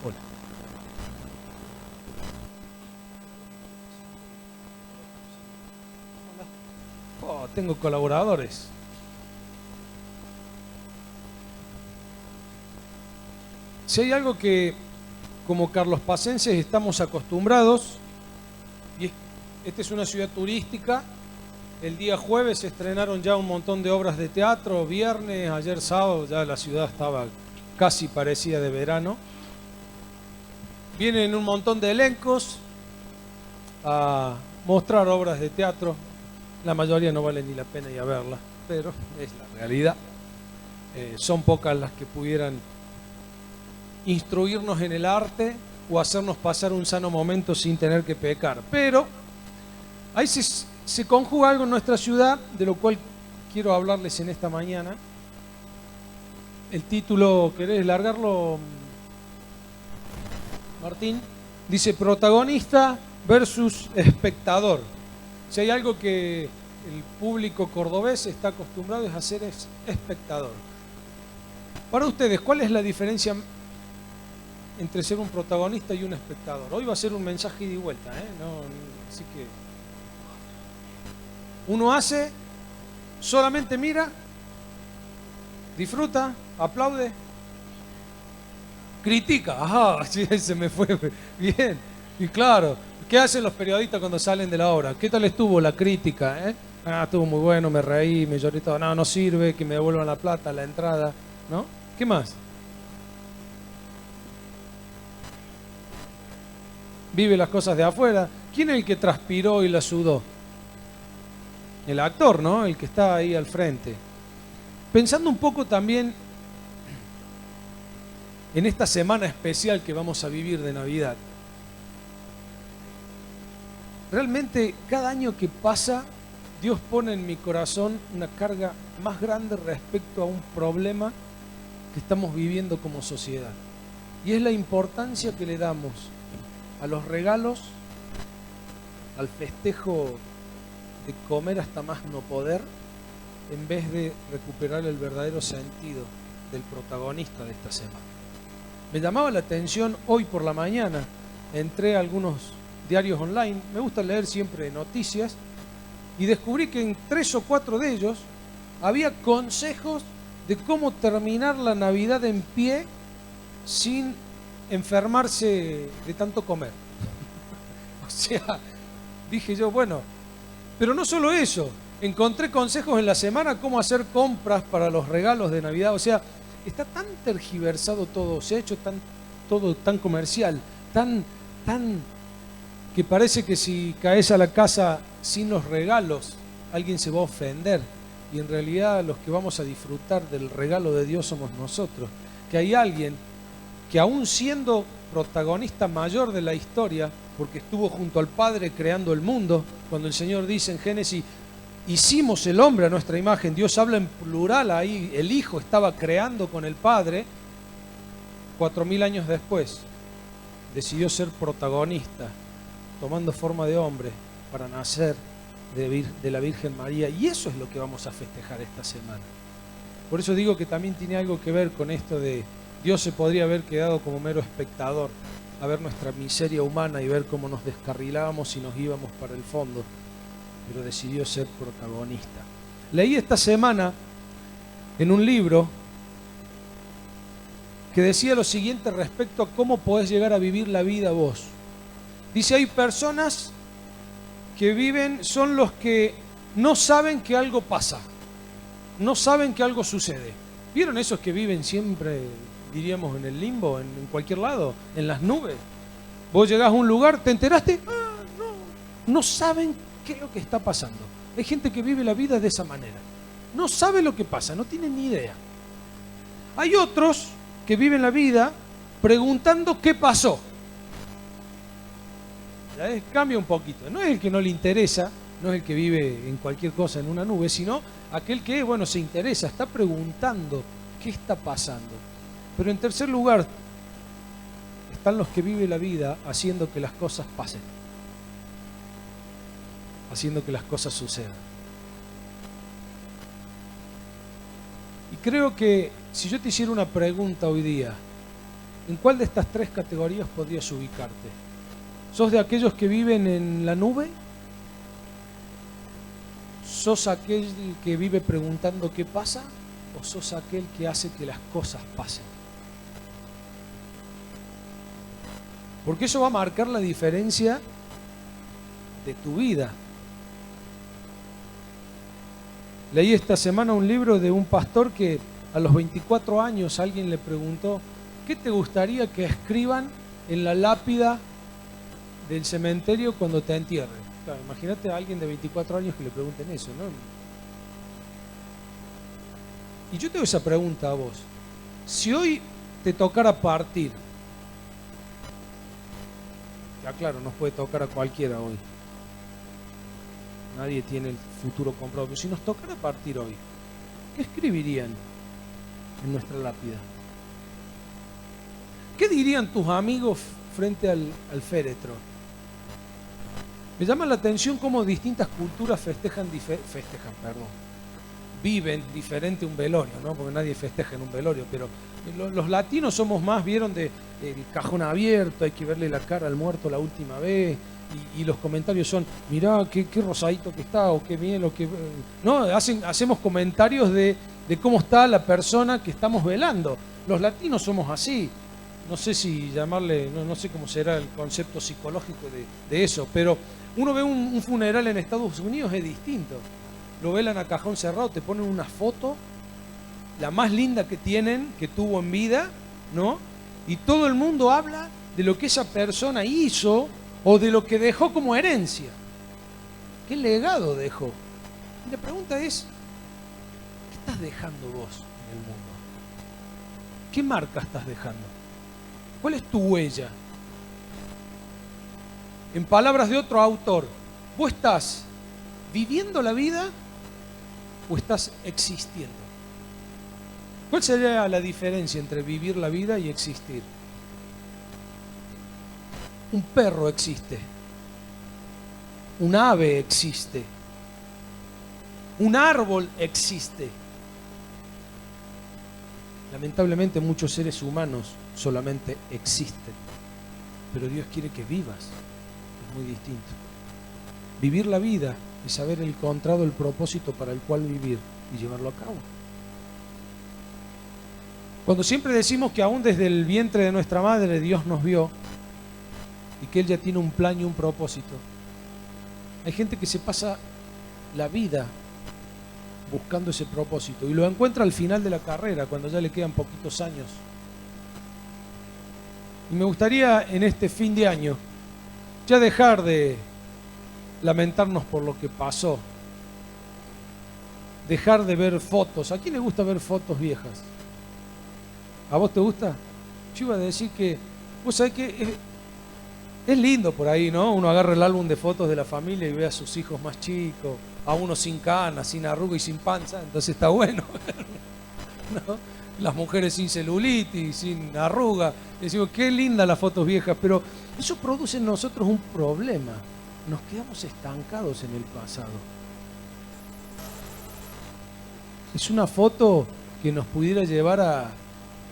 Hola. Oh, tengo colaboradores. Si hay algo que como carlospacenses estamos acostumbrados, y esta es una ciudad turística, el día jueves se estrenaron ya un montón de obras de teatro, viernes, ayer sábado ya la ciudad estaba casi parecida de verano. Vienen un montón de elencos a mostrar obras de teatro, la mayoría no vale ni la pena ir a verlas, pero es la realidad. Son pocas las que pudieran instruirnos en el arte o hacernos pasar un sano momento sin tener que pecar. Pero ahí se conjuga algo en nuestra ciudad, de lo cual quiero hablarles en esta mañana. El título, ¿querés largarlo, Martín? Dice protagonista versus espectador. Si hay algo que el público cordobés está acostumbrado es a ser espectador. Para ustedes, ¿cuál es la diferencia entre ser un protagonista y un espectador? Hoy va a ser un mensaje ida y vuelta, así que uno hace, solamente mira, disfruta, aplaude, critica. Ajá, sí, se me fue bien. Y claro, ¿qué hacen los periodistas cuando salen de la obra? ¿Qué tal estuvo la crítica? Estuvo muy bueno, me reí, me lloré todo. No, no sirve, que me devuelvan la plata, la entrada, ¿no? ¿Qué más? Vive las cosas de afuera. ¿Quién es el que transpiró y la sudó? El actor, ¿no? El que está ahí al frente. Pensando un poco también en esta semana especial que vamos a vivir de Navidad. Realmente cada año que pasa, Dios pone en mi corazón una carga más grande respecto a un problema que estamos viviendo como sociedad. Y es la importancia que le damos a los regalos, al festejo de comer hasta más no poder, en vez de recuperar el verdadero sentido del protagonista de esta semana. Me llamaba la atención hoy por la mañana, entré a algunos diarios online, me gusta leer siempre noticias, y descubrí que en 3 o 4 de ellos había consejos de cómo terminar la Navidad en pie sin enfermarse de tanto comer. O sea, dije yo, bueno, pero no solo eso, encontré consejos en la semana cómo hacer compras para los regalos de Navidad. O sea, está tan tergiversado todo, se ha hecho todo tan comercial, tan que parece que si caes a la casa sin los regalos, alguien se va a ofender. Y en realidad los que vamos a disfrutar del regalo de Dios somos nosotros. Que hay alguien que aún siendo protagonista mayor de la historia, porque estuvo junto al Padre creando el mundo, cuando el Señor dice en Génesis, hicimos el hombre a nuestra imagen, Dios habla en plural ahí, el Hijo estaba creando con el Padre, 4000 años después, decidió ser protagonista, tomando forma de hombre para nacer de la Virgen María, y eso es lo que vamos a festejar esta semana. Por eso digo que también tiene algo que ver con esto de Dios se podría haber quedado como mero espectador, a ver nuestra miseria humana y ver cómo nos descarrilábamos y nos íbamos para el fondo, pero decidió ser protagonista. Leí esta semana en un libro que decía lo siguiente respecto a cómo podés llegar a vivir la vida vos. Dice, hay personas que viven, son los que no saben que algo pasa, no saben que algo sucede. ¿Vieron esos que viven siempre, diríamos, en el limbo, en cualquier lado, en las nubes? Vos llegás a un lugar, ¿te enteraste? No saben qué es lo que está pasando. Hay gente que vive la vida de esa manera. No sabe lo que pasa, no tienen ni idea. Hay otros que viven la vida preguntando qué pasó. Cambia un poquito. No es el que no le interesa, no es el que vive en cualquier cosa en una nube, sino aquel que, bueno, se interesa, está preguntando qué está pasando. Pero en tercer lugar, están los que viven la vida haciendo que las cosas pasen, haciendo que las cosas sucedan. Y creo que si yo te hiciera una pregunta hoy día, ¿En cuál de estas tres categorías podrías ubicarte? ¿Sos de aquellos que viven en la nube? ¿Sos aquel que vive preguntando qué pasa? ¿O sos aquel que hace que las cosas pasen? Porque eso va a marcar la diferencia de tu vida. Leí esta semana un libro de un pastor que a los 24 años alguien le preguntó: ¿qué te gustaría que escriban en la lápida del cementerio cuando te entierren? Claro, imagínate a alguien de 24 años que le pregunten eso, ¿no? Y yo te hago esa pregunta a vos. Si hoy te tocara partir, ya claro, nos puede tocar a cualquiera hoy. Nadie tiene el futuro comprado. Pero si nos tocara partir hoy, ¿qué escribirían en nuestra lápida? ¿Qué dirían tus amigos frente al féretro? Me llama la atención cómo distintas culturas viven diferente un velorio, ¿no? Porque nadie festeja en un velorio, pero los latinos somos más, vieron, de el cajón abierto, hay que verle la cara al muerto la última vez, y los comentarios son: mirá qué rosadito que está, o qué bien, o qué... ¿no? Hacemos comentarios de cómo está la persona que estamos velando. Los latinos somos así. No sé si llamarle, no sé cómo será el concepto psicológico de eso, pero uno ve un funeral en Estados Unidos, es distinto. Lo velan a cajón cerrado, te ponen una foto, la más linda que tienen, que tuvo en vida, ¿no? Y todo el mundo habla de lo que esa persona hizo o de lo que dejó como herencia. ¿Qué legado dejó? Y la pregunta es: ¿qué estás dejando vos en el mundo? ¿Qué marca estás dejando? ¿Cuál es tu huella? En palabras de otro autor, ¿vos estás viviendo la vida o estás existiendo? ¿Cuál sería la diferencia entre vivir la vida y existir? Un perro existe, un ave existe, un árbol existe. Lamentablemente muchos seres humanos solamente existen, pero Dios quiere que vivas. Es muy distinto. Vivir la vida es haber encontrado el propósito para el cual vivir y llevarlo a cabo. Cuando siempre decimos que aún desde el vientre de nuestra madre Dios nos vio y que Él ya tiene un plan y un propósito, hay gente que se pasa la vida buscando ese propósito y lo encuentra al final de la carrera, cuando ya le quedan poquitos años. Y me gustaría en este fin de año ya dejar de lamentarnos por lo que pasó, dejar de ver fotos. ¿A quién le gusta ver fotos viejas? ¿A vos te gusta? Yo iba a decir que, vos sabés que es lindo por ahí, ¿no? Uno agarra el álbum de fotos de la familia y ve a sus hijos más chicos, a uno sin canas, sin arruga y sin panza, entonces está bueno, ¿no? Las mujeres sin celulitis, sin arruga. Y decimos, qué lindas las fotos viejas, pero eso produce en nosotros un problema. Nos quedamos estancados en el pasado. Es una foto que nos pudiera llevar a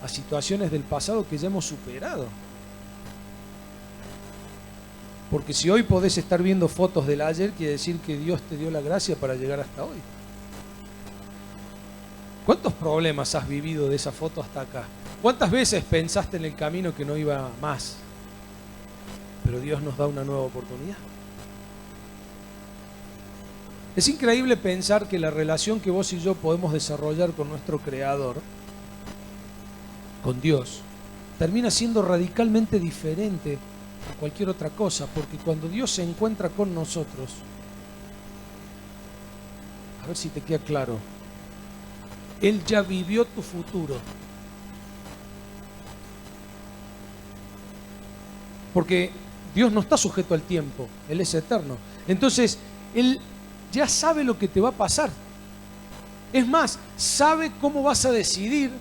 situaciones del pasado que ya hemos superado. Porque si hoy podés estar viendo fotos del ayer, quiere decir que Dios te dio la gracia para llegar hasta hoy. ¿Cuántos problemas has vivido de esa foto hasta acá? ¿Cuántas veces pensaste en el camino que no iba más? Pero Dios nos da una nueva oportunidad. Es increíble pensar que la relación que vos y yo podemos desarrollar con nuestro Creador, con Dios, termina siendo radicalmente diferente a cualquier otra cosa, porque cuando Dios se encuentra con nosotros, a ver si te queda claro, Él ya vivió tu futuro. Porque Dios no está sujeto al tiempo, Él es eterno. Entonces, Él ya sabe lo que te va a pasar. Es más, sabe cómo vas a decidir,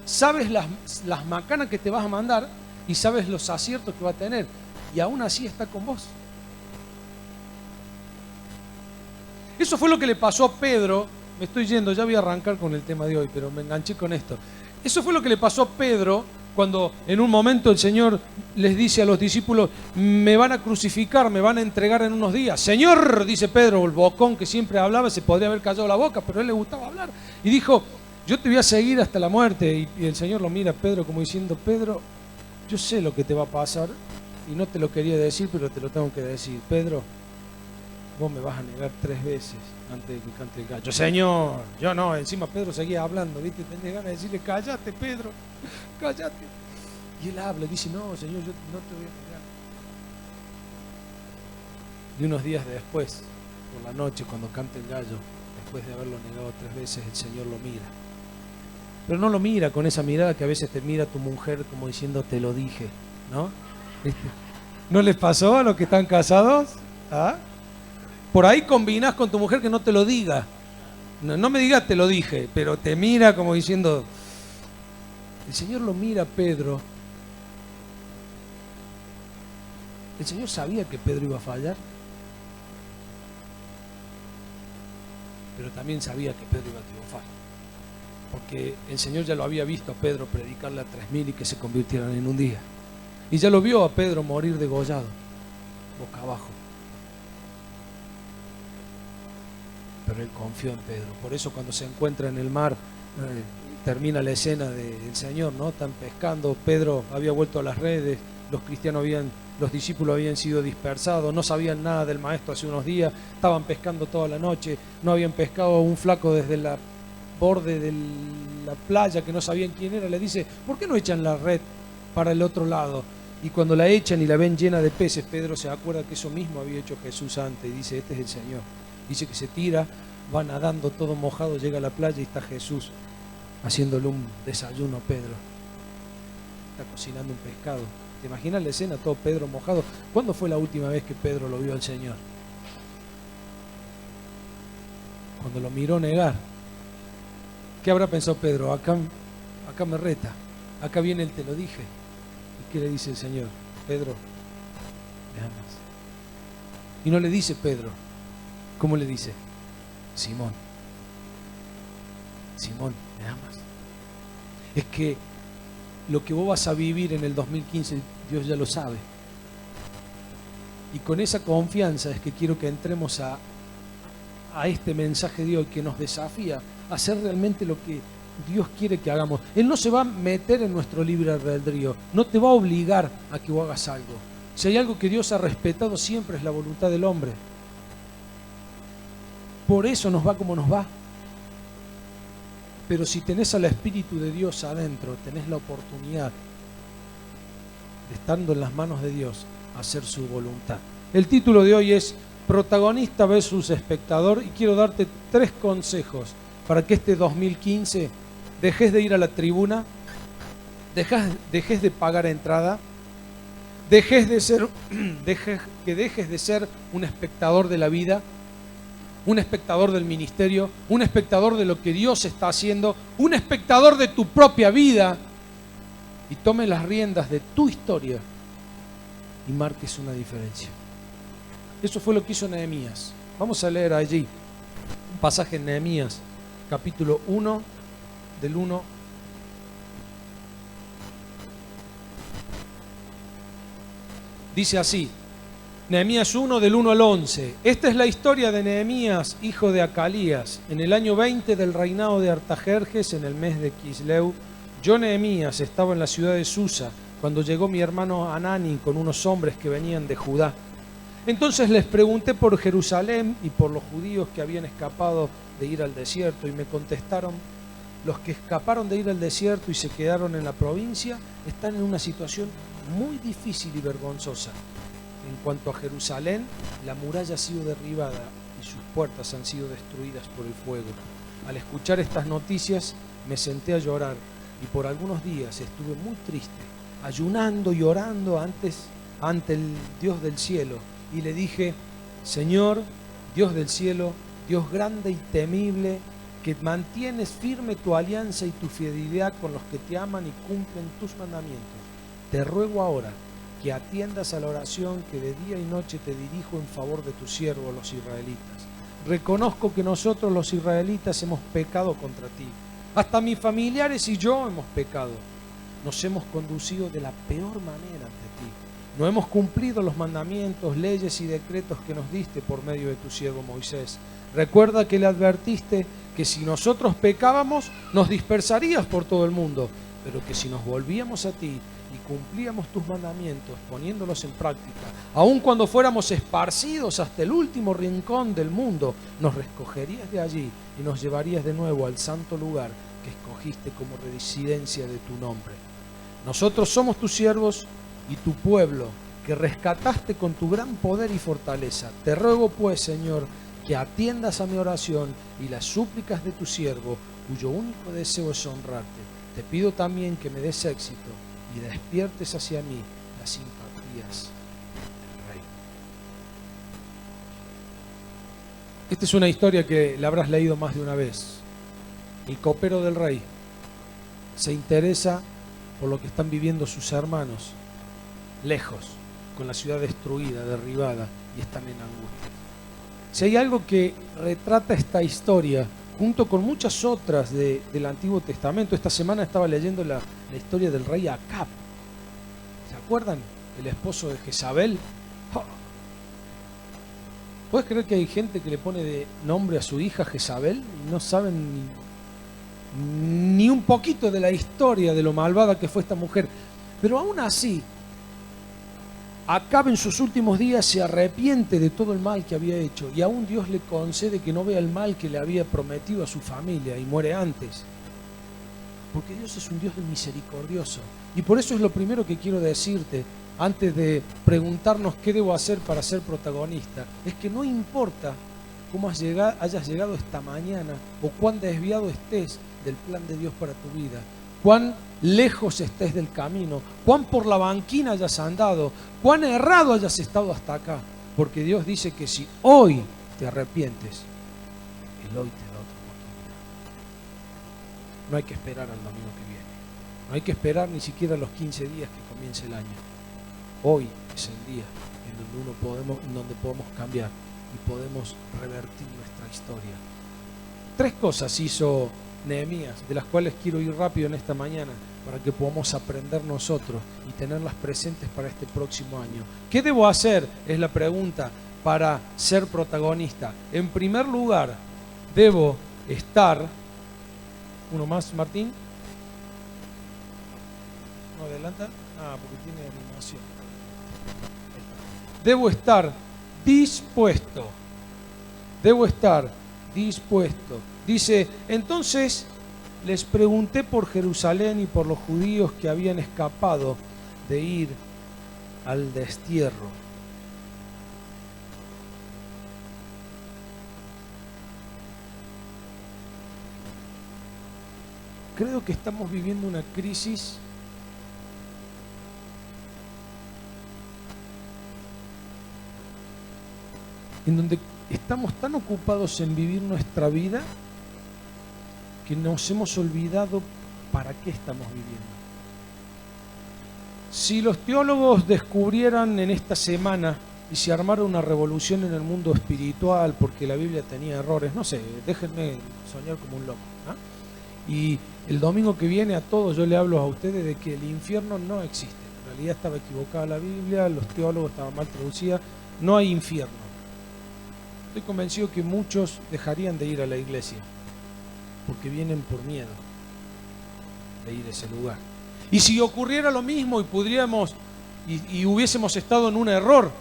sabes las macanas que te vas a mandar y sabes los aciertos que va a tener. Y aún así está con vos. Eso fue lo que le pasó a Pedro. Me estoy yendo, ya voy a arrancar con el tema de hoy, pero me enganché con esto. Eso fue lo que le pasó a Pedro Cuando en un momento el Señor les dice a los discípulos, me van a crucificar, me van a entregar en unos días. Señor, dice Pedro, el bocón que siempre hablaba, se podría haber callado la boca, pero a él le gustaba hablar. Y dijo, yo te voy a seguir hasta la muerte. Y el Señor lo mira a Pedro como diciendo, Pedro, yo sé lo que te va a pasar y no te lo quería decir, pero te lo tengo que decir. Pedro, vos me vas a negar 3 veces antes de que cante el gallo. Señor, yo no. Encima Pedro seguía hablando, ¿viste? Tenés ganas de decirle, cállate, Pedro, cállate. Y él habla y dice, no, Señor, yo no te voy a negar. Y unos días después, por la noche, cuando canta el gallo, después de haberlo negado 3 veces, el Señor lo mira. Pero no lo mira con esa mirada que a veces te mira tu mujer como diciendo, te lo dije, ¿no? ¿Viste? ¿No les pasó a los que están casados? ¿Ah? Por ahí combinas con tu mujer que no te lo diga. No me digas te lo dije, pero te mira como diciendo... El Señor lo mira a Pedro. El Señor sabía que Pedro iba a fallar, pero también sabía que Pedro iba a triunfar. Porque el Señor ya lo había visto a Pedro predicarle a 3.000 y que se convirtieran en un día. Y ya lo vio a Pedro morir degollado, boca abajo. Pero él confió en Pedro. Por eso cuando se encuentra en el mar, termina la escena del Señor, ¿no? Están pescando, Pedro había vuelto a las redes, los discípulos habían sido dispersados, no sabían nada del maestro hace unos días, estaban pescando toda la noche, no habían pescado un flaco desde la borde de la playa que no sabían quién era, le dice, ¿por qué no echan la red para el otro lado? Y cuando la echan y la ven llena de peces, Pedro se acuerda que eso mismo había hecho Jesús antes y dice, este es el Señor. Dice que se tira, va nadando todo mojado, llega a la playa y está Jesús haciéndole un desayuno a Pedro. Está cocinando un pescado. ¿Te imaginas la escena? Todo Pedro mojado. ¿Cuándo fue la última vez que Pedro lo vio al Señor? Cuando lo miró negar. ¿Qué habrá pensado Pedro? Acá me reta. Acá viene el te lo dije. ¿Y qué le dice el Señor? Pedro, me amas. Y no le dice Pedro. ¿Cómo le dice? Simón. Simón, ¿me amas? Es que lo que vos vas a vivir en el 2015, Dios ya lo sabe. Y con esa confianza es que quiero que entremos a este mensaje de hoy que nos desafía a hacer realmente lo que Dios quiere que hagamos. Él no se va a meter en nuestro libre albedrío, no te va a obligar a que vos hagas algo. Si hay algo que Dios ha respetado siempre es la voluntad del hombre. Por eso nos va como nos va. Pero si tenés al Espíritu de Dios adentro, tenés la oportunidad de, estando en las manos de Dios, hacer su voluntad. El título de hoy es Protagonista versus espectador y quiero darte 3 consejos para que este 2015 dejes de ir a la tribuna, dejes de pagar entrada, dejes de ser un espectador de la vida, un espectador del ministerio, un espectador de lo que Dios está haciendo, un espectador de tu propia vida y tome las riendas de tu historia y marques una diferencia. Eso fue lo que hizo Nehemías. Vamos a leer allí un pasaje en Nehemías, capítulo 1, del 1 dice así, Nehemías 1, del 1 al 11. Esta es la historia de Nehemías, hijo de Acalías. En el año 20 del reinado de Artajerjes, en el mes de Quisleu, yo, Nehemías, estaba en la ciudad de Susa, cuando llegó mi hermano Hanani con unos hombres que venían de Judá. Entonces les pregunté por Jerusalén y por los judíos que habían escapado de ir al desierto, y me contestaron, los que escaparon de ir al desierto y se quedaron en la provincia están en una situación muy difícil y vergonzosa. En cuanto a Jerusalén, la muralla ha sido derribada y sus puertas han sido destruidas por el fuego. Al escuchar estas noticias, me senté a llorar y por algunos días estuve muy triste, ayunando y orando ante el Dios del cielo. Y le dije, Señor, Dios del cielo, Dios grande y temible, que mantienes firme tu alianza y tu fidelidad con los que te aman y cumplen tus mandamientos. Te ruego ahora que atiendas a la oración que de día y noche te dirijo en favor de tus siervos los israelitas. Reconozco que nosotros los israelitas hemos pecado contra ti. Hasta mis familiares y yo hemos pecado. nos hemos conducido de la peor manera ante ti. No hemos cumplido los mandamientos, leyes y decretos que nos diste por medio de tu siervo Moisés. Recuerda que le advertiste que si nosotros pecábamos, nos dispersarías por todo el mundo, pero que si nos volvíamos a ti y cumplíamos tus mandamientos, poniéndolos en práctica, aun cuando fuéramos esparcidos hasta el último rincón del mundo, nos recogerías de allí y nos llevarías de nuevo al santo lugar que escogiste como residencia de tu nombre. Nosotros somos tus siervos y tu pueblo, que rescataste con tu gran poder y fortaleza. Te ruego pues, Señor, que atiendas a mi oración y las súplicas de tu siervo, cuyo único deseo es honrarte. Te pido también que me des éxito y despiertes hacia mí las simpatías del Rey. Esta es una historia que la habrás leído más de una vez. El copero del rey se interesa por lo que están viviendo sus hermanos, lejos, con la ciudad destruida, derribada, y están en angustia. Si hay algo que retrata esta historia, junto con muchas otras del Antiguo Testamento, esta semana estaba leyendo la historia del rey Acab. ¿Se acuerdan? El esposo de Jezabel. ¡Oh! ¿Puedes creer que hay gente que le pone de nombre a su hija Jezabel y no saben ni un poquito de la historia de lo malvada que fue esta mujer? Pero aún así, Acab en sus últimos días se arrepiente de todo el mal que había hecho, y aún Dios le concede que no vea el mal que le había prometido a su familia, y muere antes. Porque Dios es un Dios misericordioso. Y por eso es lo primero que quiero decirte, antes de preguntarnos qué debo hacer para ser protagonista, es que no importa cómo hayas llegado esta mañana, o cuán desviado estés del plan de Dios para tu vida, cuán lejos estés del camino, cuán por la banquina hayas andado, cuán errado hayas estado hasta acá, porque Dios dice que si hoy te arrepientes, Él hoy te da otra oportunidad. No hay que esperar al domingo que viene, no hay que esperar ni siquiera los 15 días que comience el año. Hoy es el día en donde podemos cambiar y podemos revertir nuestra historia. 3 cosas hizo Nehemías, de las cuales quiero ir rápido en esta mañana para que podamos aprender nosotros y tenerlas presentes para este próximo año. ¿Qué debo hacer? Es la pregunta para ser protagonista. En primer lugar, debo estar... ¿Uno más, Martín? ¿No adelanta? Porque tiene animación. Debo estar dispuesto. Debo estar dispuesto. Dice, entonces les pregunté por Jerusalén y por los judíos que habían escapado de ir al destierro. Creo que estamos viviendo una crisis en donde estamos tan ocupados en vivir nuestra vida que nos hemos olvidado para qué estamos viviendo. Si los teólogos descubrieran en esta semana y se armara una revolución en el mundo espiritual porque la Biblia tenía errores, no sé, déjenme soñar como un loco, ¿no? Y el domingo que viene a todos yo le hablo a ustedes de que el infierno no existe. En realidad estaba equivocada la Biblia, los teólogos estaban mal traducida, no hay infierno. Estoy convencido que muchos dejarían de ir a la iglesia porque vienen por miedo de ir a ese lugar. Y si ocurriera lo mismo y pudiéramos y hubiésemos estado en un error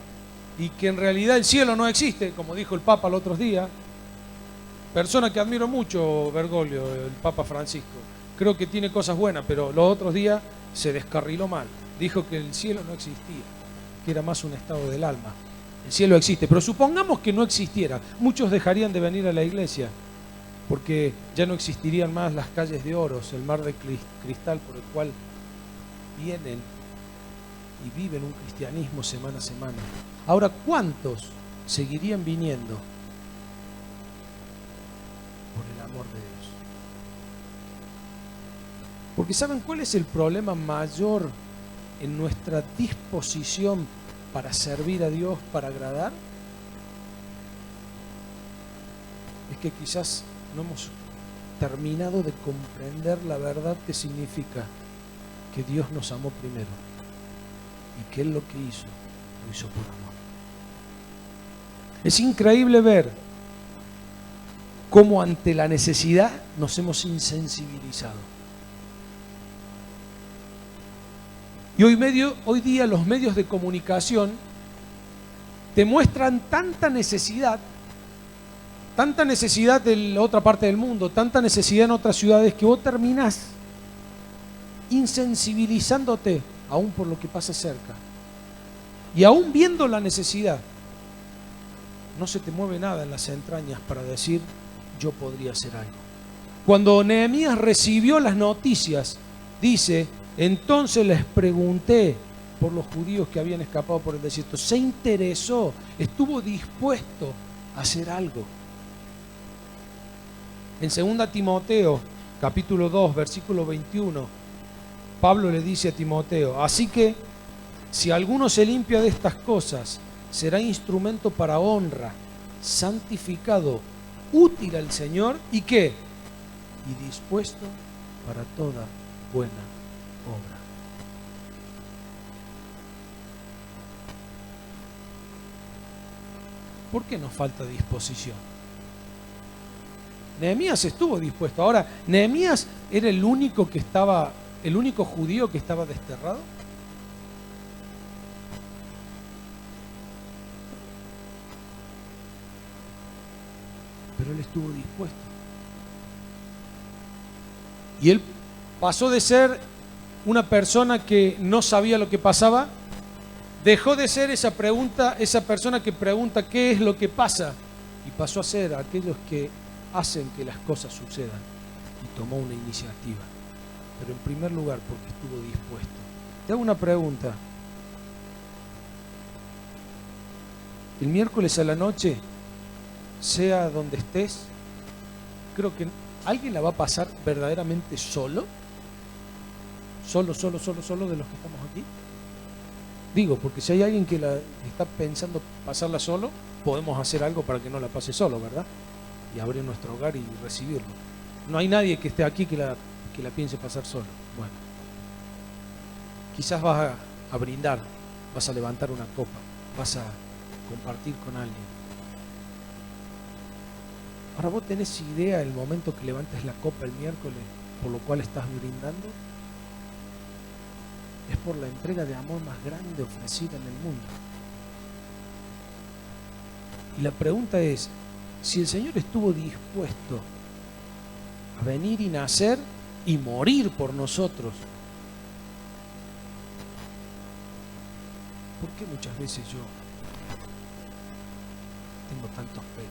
y que en realidad el cielo no existe, como dijo el Papa el otro día, persona que admiro mucho, Bergoglio, el Papa Francisco, creo que tiene cosas buenas, pero los otros días se descarriló mal, dijo que el cielo no existía, que era más un estado del alma. El cielo existe, pero supongamos que no existiera, muchos dejarían de venir a la iglesia porque ya no existirían más las calles de oros, el mar de cristal por el cual vienen y viven un cristianismo semana a semana. Ahora, ¿cuántos seguirían viniendo por el amor de Dios? Porque ¿saben cuál es el problema mayor en nuestra disposición para servir a Dios, para agradar? Es que quizás no hemos terminado de comprender la verdad que significa que Dios nos amó primero y que Él lo que hizo, lo hizo por amor. Es increíble ver cómo ante la necesidad nos hemos insensibilizado. Y hoy día los medios de comunicación te muestran tanta necesidad de la otra parte del mundo, tanta necesidad en otras ciudades, que vos terminás insensibilizándote aún por lo que pasa cerca. Y aún viendo la necesidad, no se te mueve nada en las entrañas para decir, yo podría hacer algo. Cuando Nehemías recibió las noticias, dice, entonces les pregunté por los judíos que habían escapado por el desierto. Se interesó, estuvo dispuesto a hacer algo. En 2 Timoteo, capítulo 2, versículo 21, Pablo le dice a Timoteo, así que si alguno se limpia de estas cosas, será instrumento para honra, santificado, útil al Señor, ¿y qué? Y dispuesto para toda buena obra. ¿Por qué nos falta disposición? Nehemías estuvo dispuesto. Ahora, ¿Nehemías era el único judío que estaba desterrado? Pero él estuvo dispuesto. Y él pasó de ser una persona que no sabía lo que pasaba, dejó de ser esa persona que pregunta qué es lo que pasa, y pasó a ser aquellos que hacen que las cosas sucedan, y tomó una iniciativa. Pero en primer lugar porque estuvo dispuesto. Te hago una pregunta. El miércoles a la noche, sea donde estés, creo que alguien la va a pasar verdaderamente solo. Solo de los que estamos aquí. Digo, porque si hay alguien que la está pensando pasarla solo, podemos hacer algo para que no la pase solo, ¿verdad? Y abrir nuestro hogar y recibirlo. No hay nadie que esté aquí que la piense pasar solo. Bueno, quizás vas a brindar, vas a levantar una copa, vas a compartir con alguien. Ahora, ¿vos tenés idea del momento que levantes la copa el miércoles por lo cual estás brindando? Es por la entrega de amor más grande ofrecida en el mundo. Y la pregunta es, si el Señor estuvo dispuesto a venir y nacer y morir por nosotros, ¿por qué muchas veces yo tengo tantos pelos?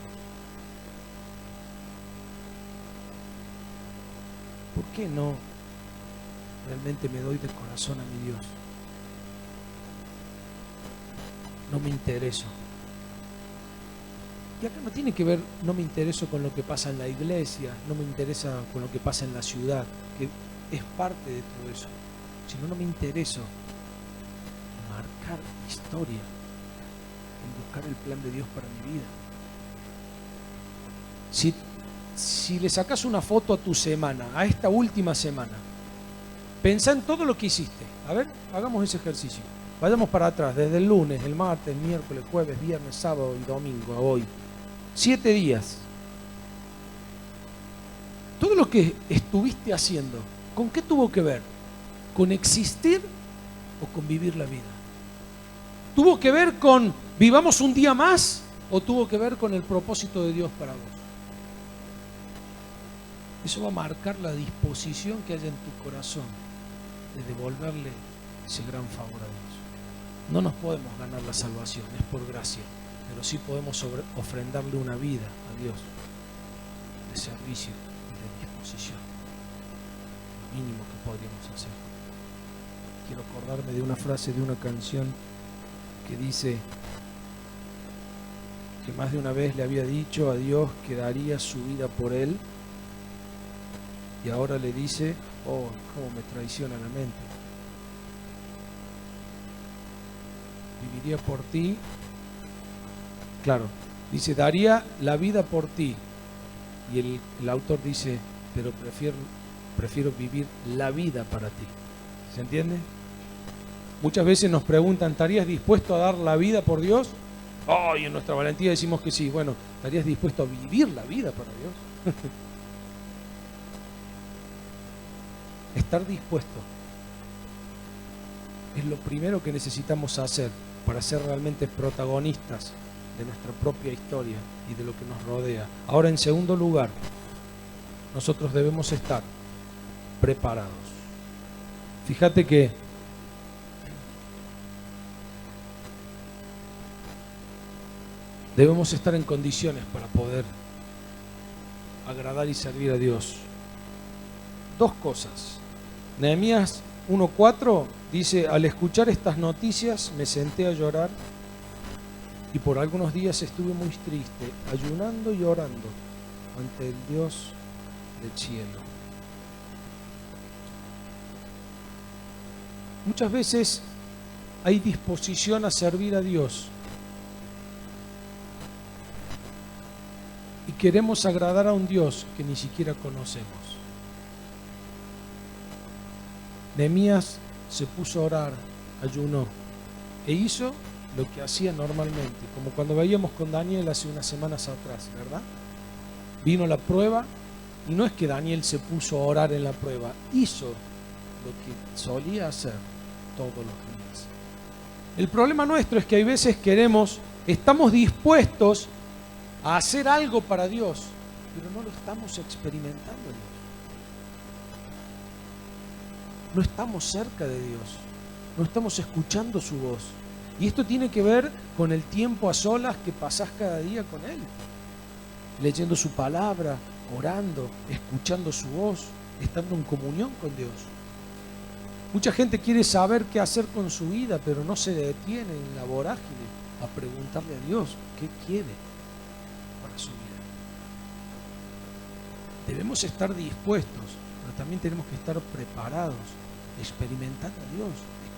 ¿Por qué no realmente me doy de corazón a mi Dios? No me intereso. Y acá no tiene que ver, no me intereso con lo que pasa en la iglesia, no me interesa con lo que pasa en la ciudad, que es parte de todo eso, sino no me intereso en marcar historia, en buscar el plan de Dios para mi vida. Si le sacas una foto a tu semana, a esta última semana, pensá en todo lo que hiciste. A ver, hagamos ese ejercicio. Vayamos para atrás, desde el lunes, el martes, el miércoles, jueves, viernes, sábado y domingo a hoy. 7 días. Todo lo que estuviste haciendo, ¿con qué tuvo que ver? ¿Con existir o con vivir la vida? ¿Tuvo que ver con vivamos un día más o tuvo que ver con el propósito de Dios para vos? Eso va a marcar la disposición que haya en tu corazón de devolverle ese gran favor a Dios. No nos podemos ganar la salvación, es por gracia, pero sí podemos ofrendarle una vida a Dios de servicio y de disposición. Lo mínimo que podríamos hacer. Quiero acordarme de una frase de una canción que dice que más de una vez le había dicho a Dios que daría su vida por él, y ahora le dice, oh, cómo me traiciona la mente. Viviría por ti. Claro, dice, daría la vida por ti. Y el autor dice, pero prefiero vivir la vida para ti. ¿Se entiende? Muchas veces nos preguntan, ¿estarías dispuesto a dar la vida por Dios? Oh, y en nuestra valentía decimos que sí. Bueno, ¿estarías dispuesto a vivir la vida para Dios? Estar dispuesto es lo primero que necesitamos hacer para ser realmente protagonistas de nuestra propia historia y de lo que nos rodea. Ahora, en segundo lugar, nosotros debemos estar preparados. Fíjate que debemos estar en condiciones para poder agradar y servir a Dios. Dos cosas. Nehemías 1:4 dice: al escuchar estas noticias me senté a llorar y por algunos días estuve muy triste, ayunando y orando ante el Dios del cielo. Muchas veces hay disposición a servir a Dios y queremos agradar a un Dios que ni siquiera conocemos. Nehemías se puso a orar, ayunó e hizo lo que hacía normalmente, como cuando veíamos con Daniel hace unas semanas atrás, ¿verdad? Vino la prueba y no es que Daniel se puso a orar en la prueba, hizo lo que solía hacer todos los días. El problema nuestro es que hay veces estamos dispuestos a hacer algo para Dios, pero no lo estamos experimentando en Dios. No estamos cerca de Dios, no estamos escuchando su voz. Y esto tiene que ver con el tiempo a solas que pasás cada día con Él, leyendo su palabra, orando, escuchando su voz, estando en comunión con Dios. Mucha gente quiere saber qué hacer con su vida, pero no se detiene en la vorágine a preguntarle a Dios qué quiere para su vida. Debemos estar dispuestos, pero también tenemos que estar preparados, experimentando a Dios,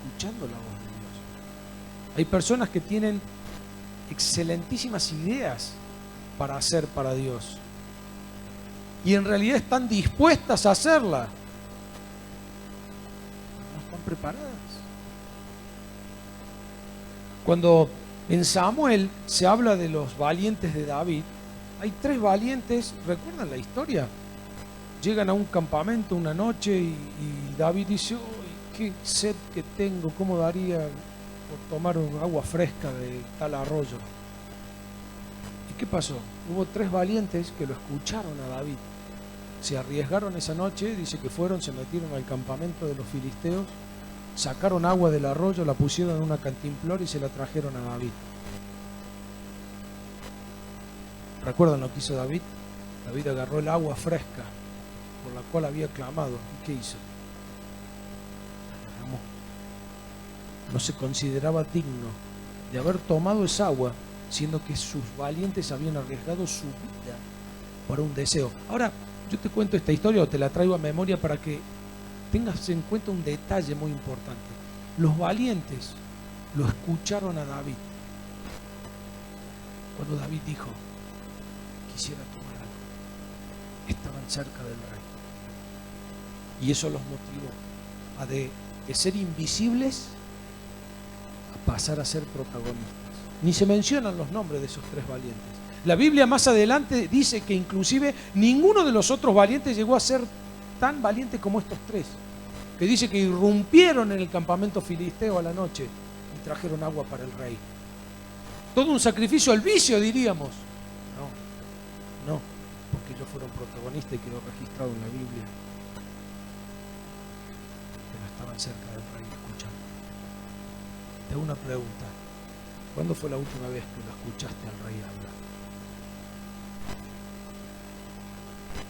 escuchando la voz de Dios. Hay personas que tienen excelentísimas ideas para hacer para Dios y en realidad están dispuestas a hacerla, pero no están preparadas. Cuando en Samuel se habla de los valientes de David, hay 3 valientes. ¿Recuerdan la historia? Llegan a un campamento una noche y David dice: "Uy, qué sed que tengo, ¿cómo daría por tomar agua fresca de tal arroyo?". ¿Y qué pasó? Hubo 3 valientes que lo escucharon a David. Se arriesgaron esa noche, dice que fueron, se metieron al campamento de los filisteos, sacaron agua del arroyo, la pusieron en una cantimplora y se la trajeron a David. ¿Recuerdan lo que hizo David? David agarró el agua fresca por la cual había clamado. ¿Y qué hizo? La derramó. No se consideraba digno de haber tomado esa agua, siendo que sus valientes habían arriesgado su vida por un deseo. Ahora, yo te cuento esta historia o te la traigo a memoria para que tengas en cuenta un detalle muy importante. Los valientes lo escucharon a David cuando David dijo: quisiera tomar algo. Estaban cerca del rey. Y eso los motivó a de ser invisibles a pasar a ser protagonistas. Ni se mencionan los nombres de esos 3 valientes. La Biblia más adelante dice que inclusive ninguno de los otros valientes llegó a ser tan valiente como estos 3, que dice que irrumpieron en el campamento filisteo a la noche y trajeron agua para el rey. Todo un sacrificio al vicio, diríamos. No, porque ellos fueron protagonistas y quedó registrado en la Biblia. Pero estaban cerca del rey escuchando. Te hago una pregunta: ¿cuándo fue la última vez que lo escuchaste al rey hablar?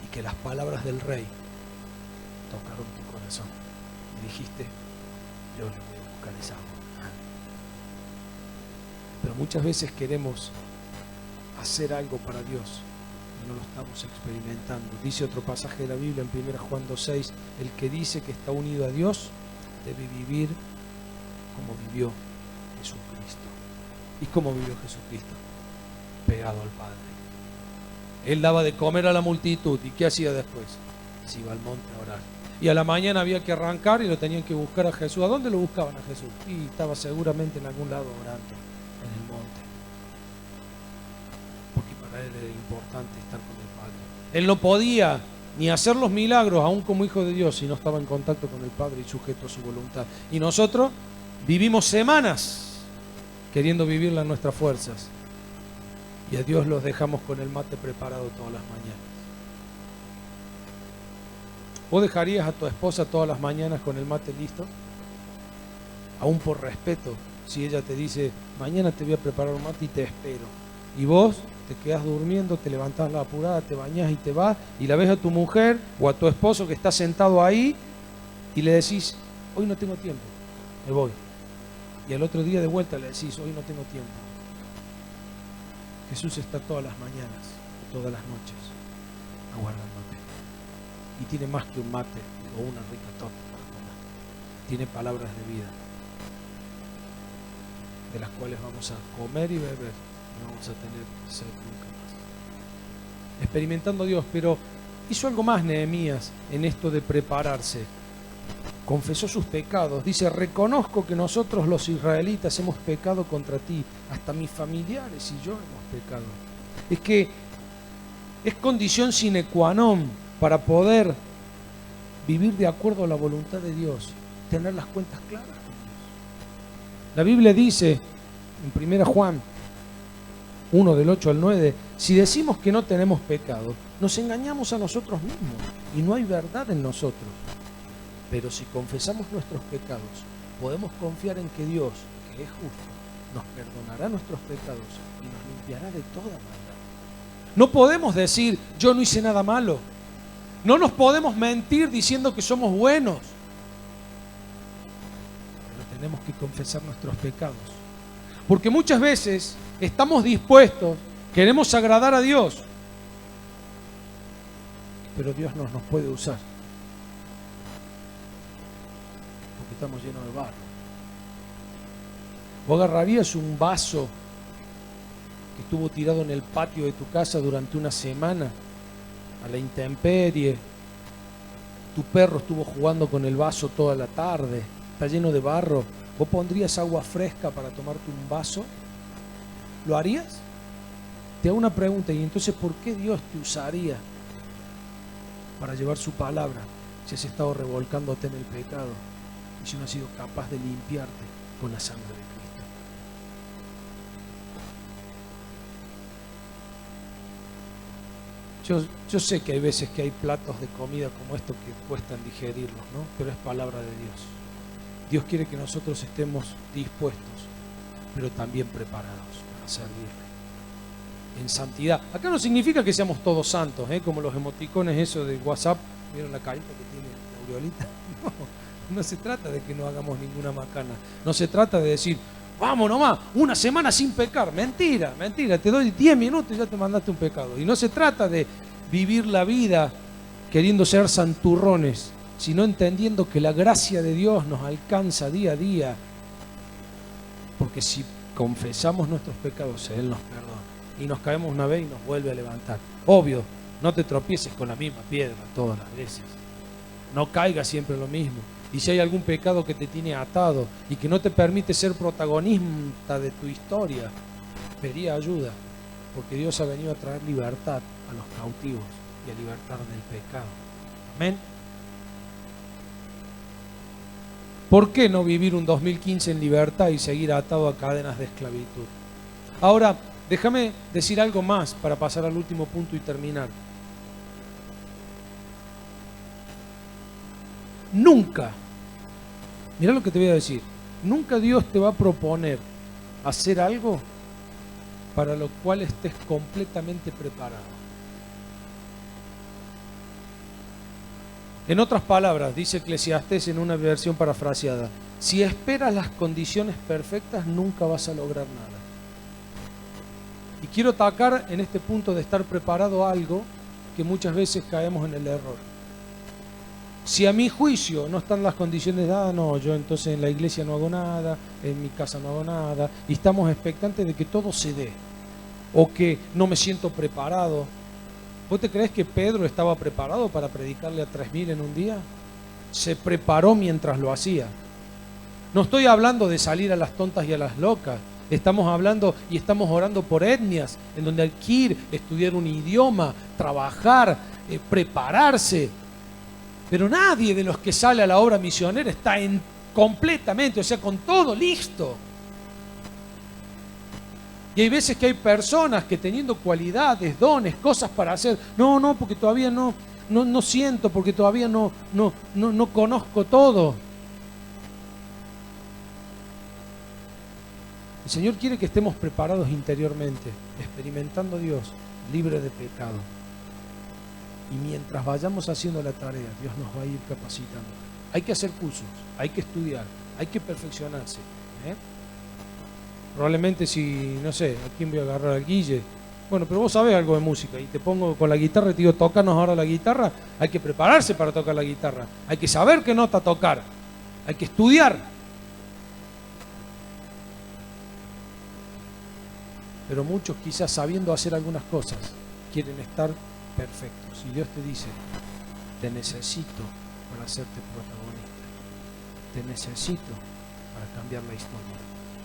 Y que las palabras del rey tocaron tu corazón y dijiste: yo le voy a buscar esa agua. Pero muchas veces queremos hacer algo para Dios y no lo estamos experimentando. Dice otro pasaje de la Biblia en 1 Juan 2:6: el que dice que está unido a Dios debe vivir como vivió Jesucristo. ¿Y cómo vivió Jesucristo? Pegado al Padre. Él daba de comer a la multitud. ¿Y qué hacía después? Se iba al monte a orar. Y a la mañana había que arrancar y lo tenían que buscar a Jesús. ¿A dónde lo buscaban a Jesús? Y estaba seguramente en algún lado orando, en el monte. Porque para él era importante estar con el Padre. Él no podía ni hacer los milagros, aún como hijo de Dios, si no estaba en contacto con el Padre y sujeto a su voluntad. Y nosotros vivimos semanas queriendo vivirla en nuestras fuerzas. Y a Dios los dejamos con el mate preparado todas las mañanas. ¿Vos dejarías a tu esposa todas las mañanas con el mate listo? Aún por respeto, si ella te dice, mañana te voy a preparar un mate y te espero. Y vos te quedás durmiendo, te levantás la apurada, te bañás y te vas, y la ves a tu mujer o a tu esposo que está sentado ahí y le decís, hoy no tengo tiempo, me voy. Y al otro día de vuelta le decís, hoy no tengo tiempo. Jesús está todas las mañanas, todas las noches, aguardándote. Y tiene más que un mate o una rica torta para comer. Tiene palabras de vida, de las cuales vamos a comer y beber. No vamos a tener sed nunca más. Experimentando a Dios, pero hizo algo más Nehemías en esto de prepararse. Confesó sus pecados. Dice, reconozco que nosotros los israelitas hemos pecado contra ti. Hasta mis familiares y yo hemos pecado. Es que es condición sine qua non para poder vivir de acuerdo a la voluntad de Dios, tener las cuentas claras con Dios. La Biblia dice en 1 Juan 1 del 8 al 9, si decimos que no tenemos pecado, nos engañamos a nosotros mismos y no hay verdad en nosotros. Pero si confesamos nuestros pecados, podemos confiar en que Dios, que es justo, nos perdonará nuestros pecados y nos limpiará de toda maldad. No podemos decir, yo no hice nada malo. No nos podemos mentir diciendo que somos buenos. Pero tenemos que confesar nuestros pecados. Porque muchas veces estamos dispuestos, queremos agradar a Dios, pero Dios no nos puede usar. Porque estamos llenos de barro. ¿Vos agarrarías un vaso que estuvo tirado en el patio de tu casa durante una semana, a la intemperie? Tu perro estuvo jugando con el vaso toda la tarde, está lleno de barro. ¿Vos pondrías agua fresca para tomarte un vaso? ¿Lo harías? Te hago una pregunta, y entonces ¿por qué Dios te usaría para llevar su palabra si has estado revolcándote en el pecado y si no has sido capaz de limpiarte con la sangre de Cristo? Yo sé que hay veces que hay platos de comida como estos que cuestan digerirlos, ¿no? Pero es palabra de Dios. Dios quiere que nosotros estemos dispuestos, pero también preparados para servirle en santidad. Acá no significa que seamos todos santos, como los emoticones esos de WhatsApp. ¿Vieron la carita que tiene la aureolita? No se trata de que no hagamos ninguna macana. No se trata de decir, vamos nomás, una semana sin pecar. Mentira, mentira, te doy 10 minutos y ya te mandaste un pecado. Y no se trata de vivir la vida queriendo ser santurrones, sino entendiendo que la gracia de Dios nos alcanza día a día. Porque si confesamos nuestros pecados, Él nos perdona. Y nos caemos una vez y nos vuelve a levantar. Obvio, no te tropieces con la misma piedra todas las veces. No caigas siempre en lo mismo. Y si hay algún pecado que te tiene atado y que no te permite ser protagonista de tu historia, pedí ayuda, porque Dios ha venido a traer libertad a los cautivos y a libertar del pecado. Amén. ¿Por qué no vivir un 2015 en libertad y seguir atado a cadenas de esclavitud? Ahora, déjame decir algo más para pasar al último punto y terminar. Nunca, mira lo que te voy a decir, nunca Dios te va a proponer hacer algo para lo cual estés completamente preparado. En otras palabras, dice Eclesiastés en una versión parafraseada, si esperas las condiciones perfectas, nunca vas a lograr nada. Y quiero atacar en este punto de estar preparado algo que muchas veces caemos en el error. Si a mi juicio no están las condiciones dadas, no, yo entonces en la iglesia no hago nada, en mi casa no hago nada, y estamos expectantes de que todo se dé, o que no me siento preparado. ¿Vos te crees que Pedro estaba preparado para predicarle a 3.000 en un día? se preparó mientras lo hacía. No estoy hablando de salir a las tontas y a las locas. Estamos hablando y estamos orando por etnias, en donde hay que ir, estudiar un idioma, trabajar, prepararse. Pero nadie de los que sale a la obra misionera está completamente, o sea, con todo listo. Y hay veces que hay personas que teniendo cualidades, dones, cosas para hacer, no, porque todavía no siento, porque todavía no conozco todo. El Señor quiere que estemos preparados interiormente, experimentando a Dios, libre de pecado. Y mientras vayamos haciendo la tarea, Dios nos va a ir capacitando. Hay que hacer cursos, hay que estudiar, hay que perfeccionarse. Probablemente si, no sé, ¿a quién voy a agarrar? Al Guille. Bueno, pero vos sabés algo de música y te pongo con la guitarra y te digo, tócanos ahora la guitarra. Hay que prepararse para tocar la guitarra. Hay que saber qué nota tocar. Hay que estudiar. Pero muchos quizás sabiendo hacer algunas cosas quieren estar perfectos. Y Dios te dice, te necesito para hacerte protagonista. Te necesito para cambiar la historia.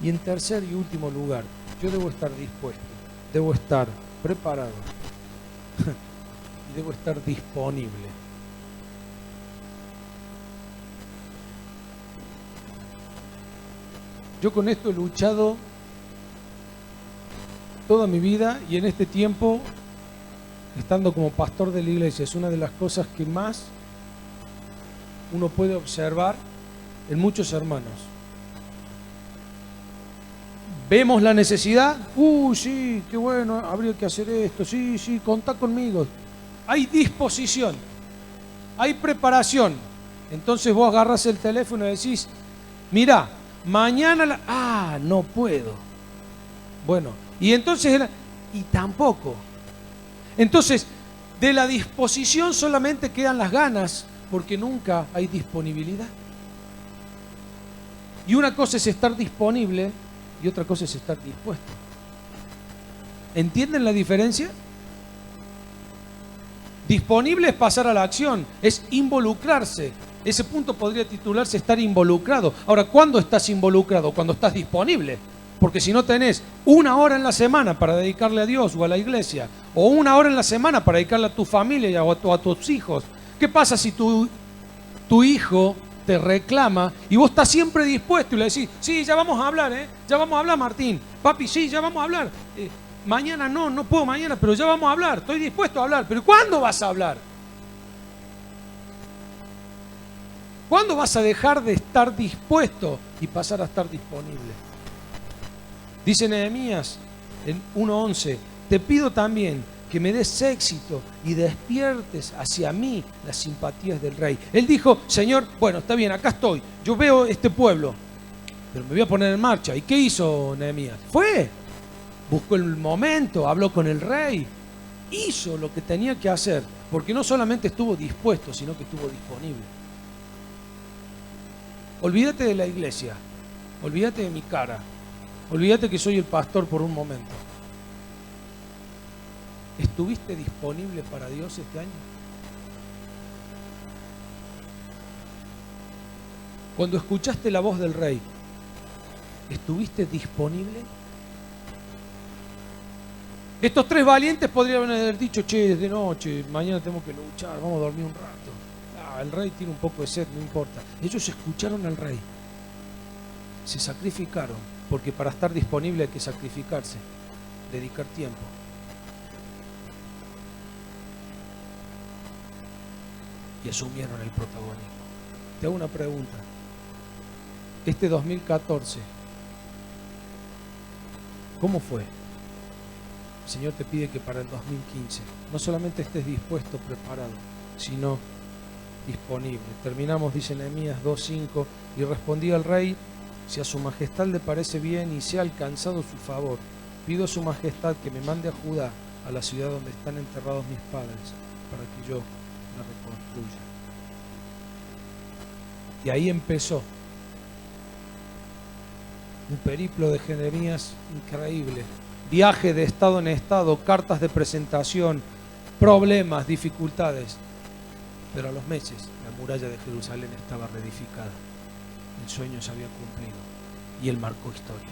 Y en tercer y último lugar, yo debo estar dispuesto, debo estar preparado y debo estar disponible. Yo con esto he luchado toda mi vida y en este tiempo, estando como pastor de la iglesia, es una de las cosas que más uno puede observar en muchos hermanos. Vemos la necesidad, sí, qué bueno, habría que hacer esto, sí, contá conmigo. Hay disposición, hay preparación. Entonces vos agarras el teléfono y decís, mirá, mañana no puedo. Bueno, y entonces, y tampoco. Entonces, de la disposición solamente quedan las ganas, porque nunca hay disponibilidad. Y una cosa es estar disponible y otra cosa es estar dispuesto. ¿Entienden la diferencia? Disponible es pasar a la acción, es involucrarse. Ese punto podría titularse estar involucrado. Ahora, ¿cuándo estás involucrado? Cuando estás disponible. Porque si no tenés una hora en la semana para dedicarle a Dios o a la iglesia, o una hora en la semana para dedicarle a tu familia o a tus hijos, ¿qué pasa si tu hijo te reclama y vos estás siempre dispuesto y le decís, sí, ya vamos a hablar, ya vamos a hablar, Martín, papi, sí, ya vamos a hablar, mañana no puedo mañana, pero ya vamos a hablar, estoy dispuesto a hablar, pero ¿cuándo vas a hablar? ¿Cuándo vas a dejar de estar dispuesto y pasar a estar disponible? Dice Nehemías en 1:11, te pido también que me des éxito y despiertes hacia mí las simpatías del rey. Él dijo, Señor, bueno, está bien, acá estoy, yo veo este pueblo, pero me voy a poner en marcha. ¿Y qué hizo Nehemías? Buscó el momento, habló con el rey, hizo lo que tenía que hacer, porque no solamente estuvo dispuesto, sino que estuvo disponible. Olvídate de la iglesia, olvídate de mi cara, olvídate que soy el pastor por un momento. ¿Estuviste disponible para Dios este año? Cuando escuchaste la voz del rey, ¿estuviste disponible? Estos tres valientes podrían haber dicho, che, es de noche, mañana tenemos que luchar, vamos a dormir un rato. El rey tiene un poco de sed, no importa. Ellos escucharon al rey, se sacrificaron, porque para estar disponible hay que sacrificarse, dedicar tiempo. Y asumieron el protagonismo. Te hago una pregunta. Este 2014, ¿cómo fue? El Señor te pide que para el 2015 no solamente estés dispuesto, preparado, sino disponible. Terminamos, dice Nehemías 2:5, y respondí al rey, si a su majestad le parece bien y se ha alcanzado su favor, pido a su majestad que me mande a Judá, a la ciudad donde están enterrados mis padres, para que yo la reconstruya. Y ahí empezó un periplo de Nehemías increíble. Viaje de estado en estado, cartas de presentación, problemas, dificultades. Pero a los meses la muralla de Jerusalén estaba reedificada. El sueño se había cumplido y él marcó historia.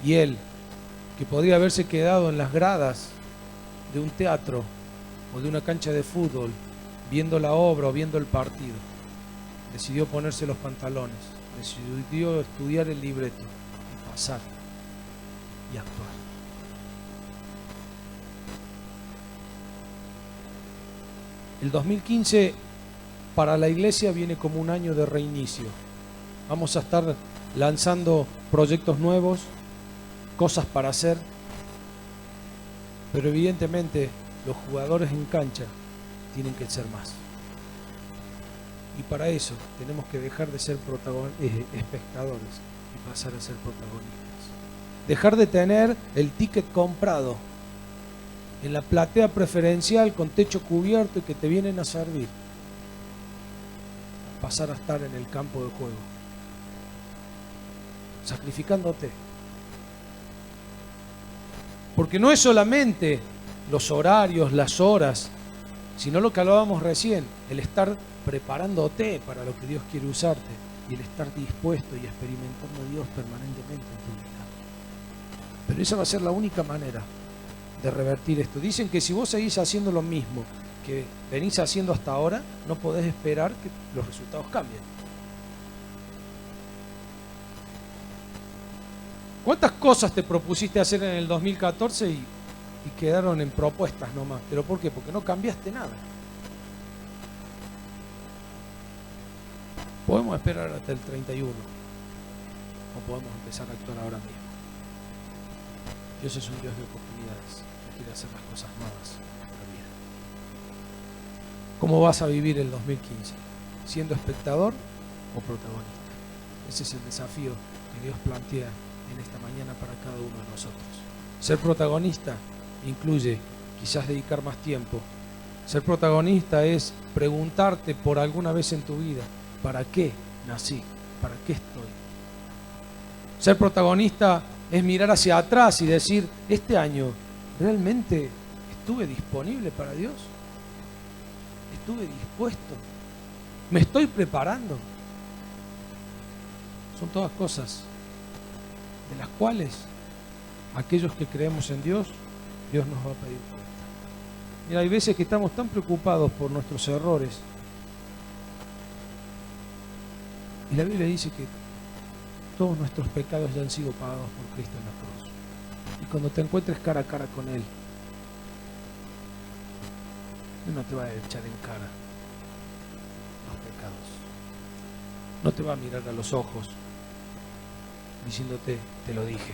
Y él, que podría haberse quedado en las gradas de un teatro o de una cancha de fútbol, viendo la obra o viendo el partido, decidió ponerse los pantalones, decidió estudiar el libreto y pasar y actuar. El 2015 para la iglesia viene como un año de reinicio. Vamos a estar lanzando proyectos nuevos, cosas para hacer, pero evidentemente los jugadores en cancha tienen que ser más. Y para eso tenemos que dejar de ser espectadores y pasar a ser protagonistas. Dejar de tener el ticket comprado en la platea preferencial con techo cubierto y que te vienen a servir. Pasar a estar en el campo de juego, sacrificándote. Porque no es solamente los horarios, las horas, sino lo que hablábamos recién, el estar preparándote para lo que Dios quiere usarte y el estar dispuesto y experimentando a Dios permanentemente en tu vida. Pero esa va a ser la única manera de revertir esto. Dicen que si vos seguís haciendo lo mismo que venís haciendo hasta ahora, no podés esperar que los resultados cambien. ¿Cuántas cosas te propusiste hacer en el 2014 y quedaron en propuestas nomás? ¿Pero por qué? Porque no cambiaste nada. Podemos esperar hasta el 31 o podemos empezar a actuar ahora mismo. Dios es un Dios de oportunidades, que quiere hacer las cosas nuevas en nuestra vida. ¿Cómo vas a vivir el 2015? ¿Siendo espectador o protagonista? Ese es el desafío que Dios plantea en esta mañana para cada uno de nosotros. Ser protagonista incluye quizás dedicar más tiempo. Ser protagonista es preguntarte por alguna vez en tu vida, ¿para qué nací? ¿Para qué estoy? Ser protagonista es mirar hacia atrás y decir, este año, ¿realmente estuve disponible para Dios? ¿Estuve dispuesto? ¿Me estoy preparando? Son todas cosas de las cuales aquellos que creemos en Dios, Dios nos va a pedir cuenta. Mira, hay veces que estamos tan preocupados por nuestros errores. Y la Biblia dice que todos nuestros pecados ya han sido pagados por Cristo en la cruz. Y cuando te encuentres cara a cara con Él, Él no te va a echar en cara los pecados. No te va a mirar a los ojos diciéndote, te lo dije.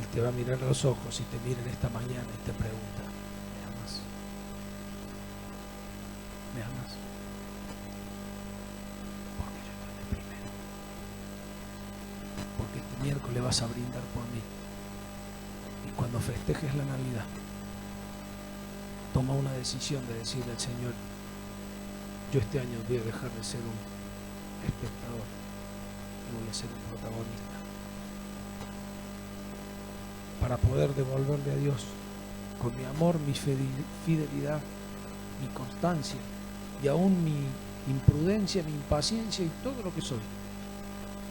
Él te va a mirar a los ojos y te mira en esta mañana y te pregunta, ¿me amas? ¿Me amas? Porque yo estoy de primero. Porque este miércoles vas a brindar por mí. Y cuando festejes la Navidad, toma una decisión de decirle al Señor, yo este año voy a dejar de ser un espectador y voy a ser un protagonista para poder devolverle a Dios con mi amor, mi fidelidad, mi constancia y aún mi imprudencia, mi impaciencia y todo lo que soy,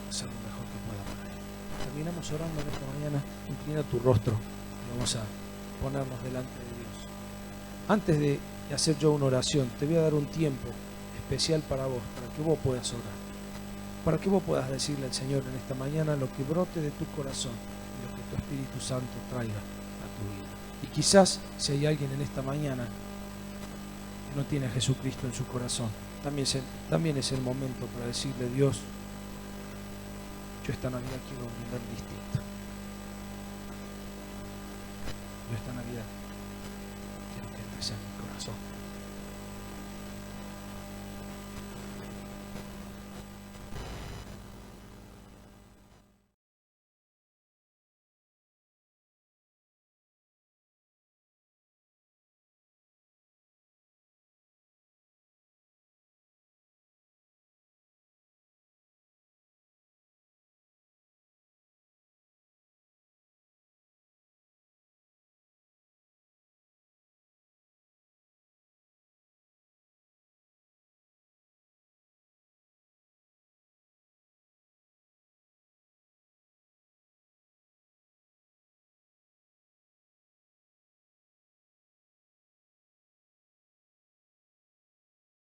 hacer lo mejor que pueda para Él. Terminamos orando en esta mañana. Inclina tu rostro y vamos a ponernos delante de Dios. Antes de hacer yo una oración, te voy a dar un tiempo especial para vos, para que vos puedas orar, para que vos puedas decirle al Señor en esta mañana lo que brote de tu corazón y lo que tu Espíritu Santo traiga a tu vida. Y quizás si hay alguien en esta mañana que no tiene a Jesucristo en su corazón, también es el momento para decirle, Dios, yo esta Navidad quiero brindar distinto. Yo esta Navidad quiero que entres en mi corazón.